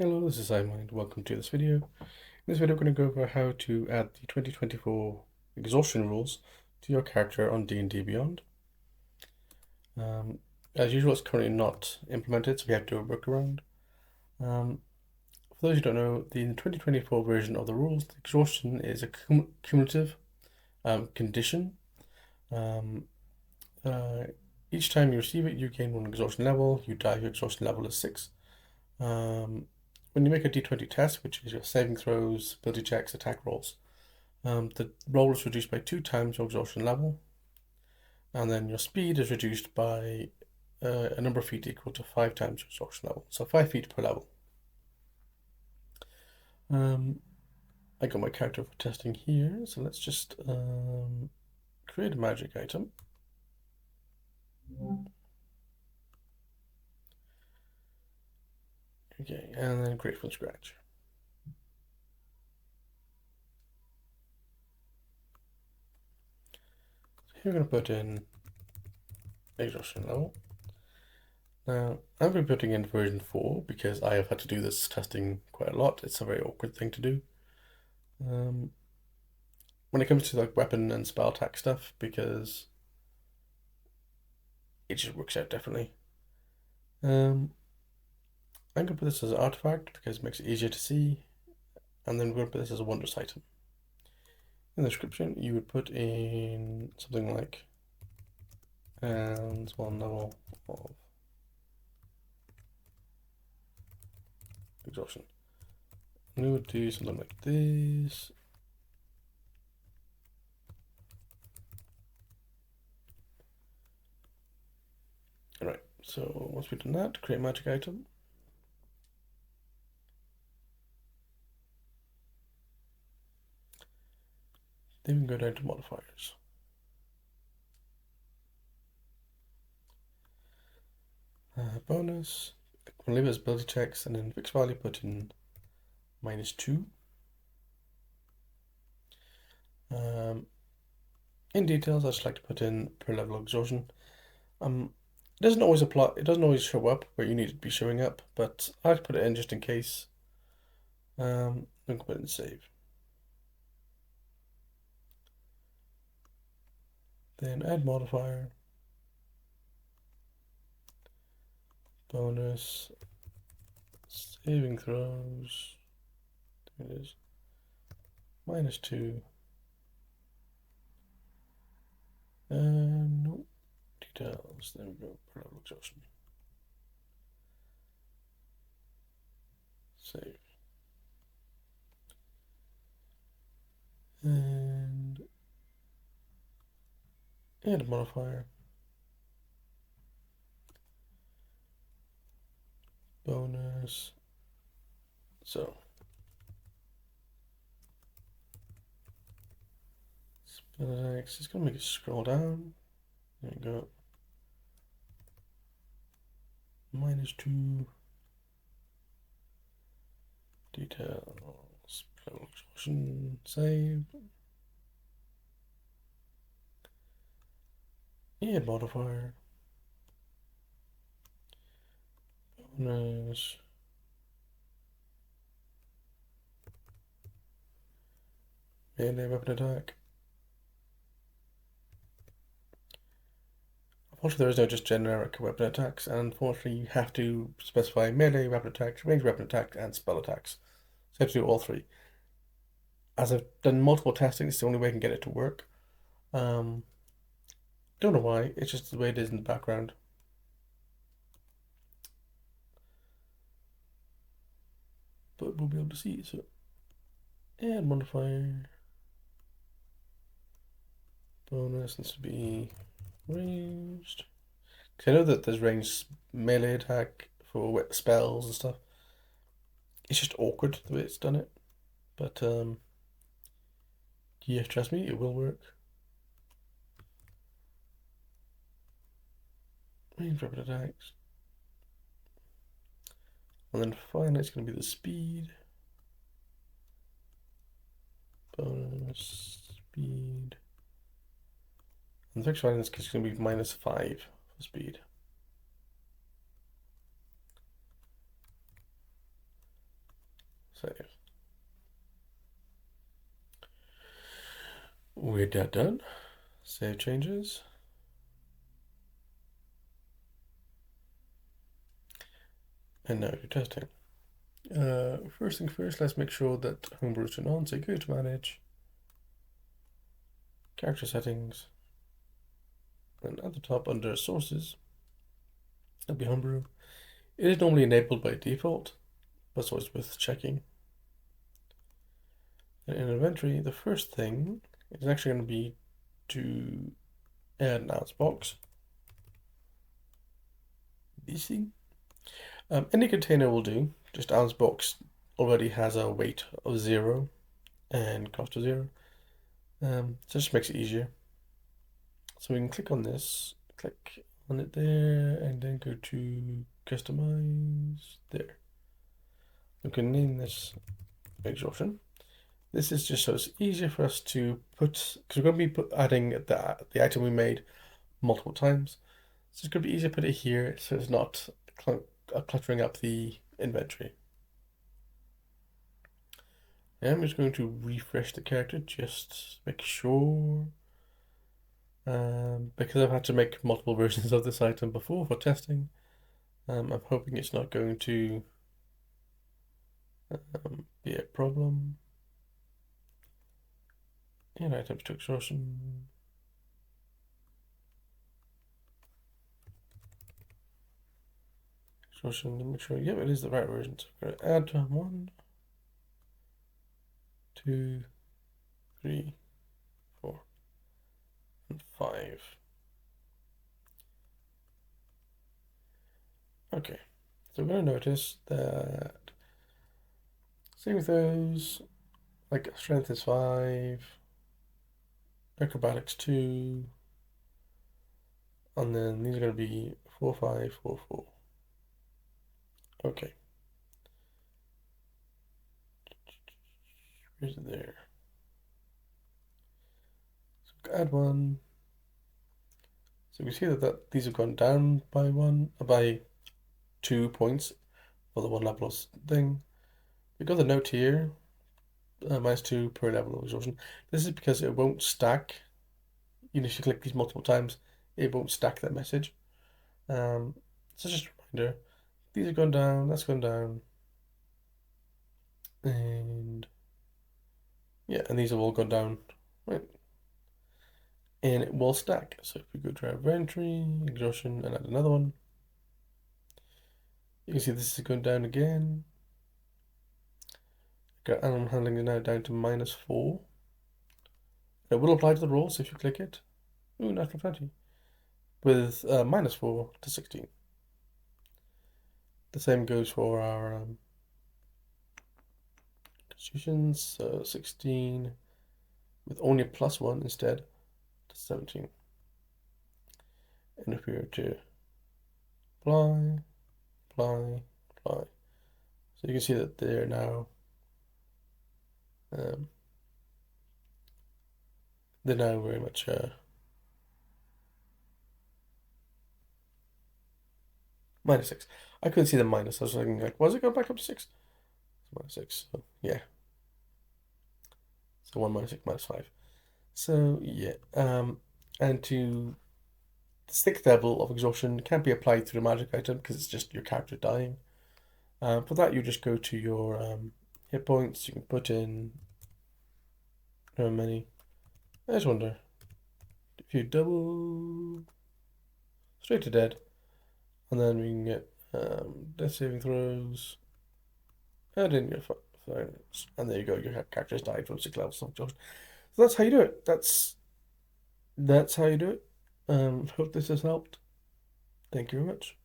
Hello, this is iMind. Welcome to this video. In this video, we're going to go over how to add the 2024 Exhaustion rules to your character on D&D Beyond. As usual, it's currently not implemented, so we have to do a workaround. For those who don't know, the 2024 version of the rules, the Exhaustion is a cumulative condition. Each time you receive it, you gain one exhaustion level. You die, your exhaustion level is 6. When you make a d20 test, which is your saving throws, ability checks, attack rolls, the roll is reduced by 2 times your exhaustion level, and then your speed is reduced by a number of feet equal to 5 times your exhaustion level, so 5 feet per level. I got my character for testing here, so let's just create a magic item. Okay, and then create from scratch. So here we're going to put in exhaustion level. Now, I'm going to be putting in version 4 because I have had to do this testing quite a lot. It's a very awkward thing to do. When it comes to like weapon and spell attack stuff, because it just works out differently. I'm going to put this as an artifact because it makes it easier to see, and then we're going to put this as a wondrous item. In the description, you would put in something like and 1 level of exhaustion. And we would do something like this. Alright, so once we've done that, create a magic item. Then we can go down to modifiers. Bonus, we'll leave it as ability checks, and then fixed value put in -2. In details, I just like to put in per level of exhaustion. It doesn't always apply. It doesn't always show up where you need it to be showing up, but I like to put it in just in case. Then put it in save. Then add modifier. Bonus. Saving throws. There it is. -2. No details. There we go. Per level exhaustion. Save. And add a modifier. Bonus. So it's gonna make it scroll down. There we go. -2 details. Level exhaustion. Save. Add modifier. Bonus. Melee weapon attack. Unfortunately, there is no just generic weapon attacks, and unfortunately, you have to specify melee weapon attacks, ranged weapon attacks, and spell attacks. So you have to do all 3. As I've done multiple testing, it's the only way I can get it to work. Don't know why, it's just the way it is in the background. But we'll be able to see, so add modifier. Bonus needs to be ranged. Because I know that there's ranged melee attack for spells and stuff. It's just awkward the way it's done it. But yeah, trust me, it will work. Ranged weapon attacks. And then finally it's going to be the speed. Bonus speed. And the fixed value in this case is going to be -5 for speed. Save. We're done. Save changes. And now you're testing. First thing first, let's make sure that homebrew is turned on. So go to manage, character settings, and at the top under sources, that'll be homebrew. It is normally enabled by default, but it's always worth checking. And in inventory, the first thing is actually going to be to add an outs box. BC. Any container will do. Just outs box already has a weight of 0 and cost of 0. So just makes it easier. So we can click on this, click on it there, and then go to customize there. We can name this Exhaustion. This is just so it's easier for us to put, because we're going to be adding the item we made multiple times. So it's going to be easier to put it here so it's not cluttering up the inventory. And I'm just going to refresh the character just to make sure. Because I've had to make multiple versions of this item before for testing, I'm hoping it's not going to be a problem. And items to exhaustion. Exhaustion, let me make sure. Yep, it is the right version. So we're going to add 1, 2, 3, 4, and 5. Okay, so we're going to notice that saving throws, like strength is 5, acrobatics 2, and then these are going to be 4, 5, 4, 4. Okay. Where's it there? So add 1. So we see that these have gone down by 2 points for the 1 level thing. We've got the note here, -2 per level of exhaustion. This is because it won't stack. Even if you click these multiple times, it won't stack that message. So just a reminder, these have gone down, that's gone down. And yeah, and these have all gone down, right? And it will stack. So if we go to our inventory, exhaustion, and add another one, you can see this is going down again. Got animal handling is now down to -4. It will apply to the roll, so if you click it, ooh, natural 20, with -4 to 16. The same goes for our constitutions, so 16 with only a +1 instead to 17. And if we were to apply, apply, apply, so you can see that they're now very much -6. I couldn't see the minus. I was thinking like, was it going back up to 6? It's -6. So yeah. So 1 -6 -5. So yeah. And to the 6th level of exhaustion can't be applied through a magic item because it's just your character dying. For that, you just go to your hit points. You can put in how many. I just wonder if you double straight to dead, and then we can get death saving throws, and in your finance, and there you go. Your character's died from 6 levels of exhaustion. So that's how you do it. That's how you do it. Hope this has helped. Thank you very much.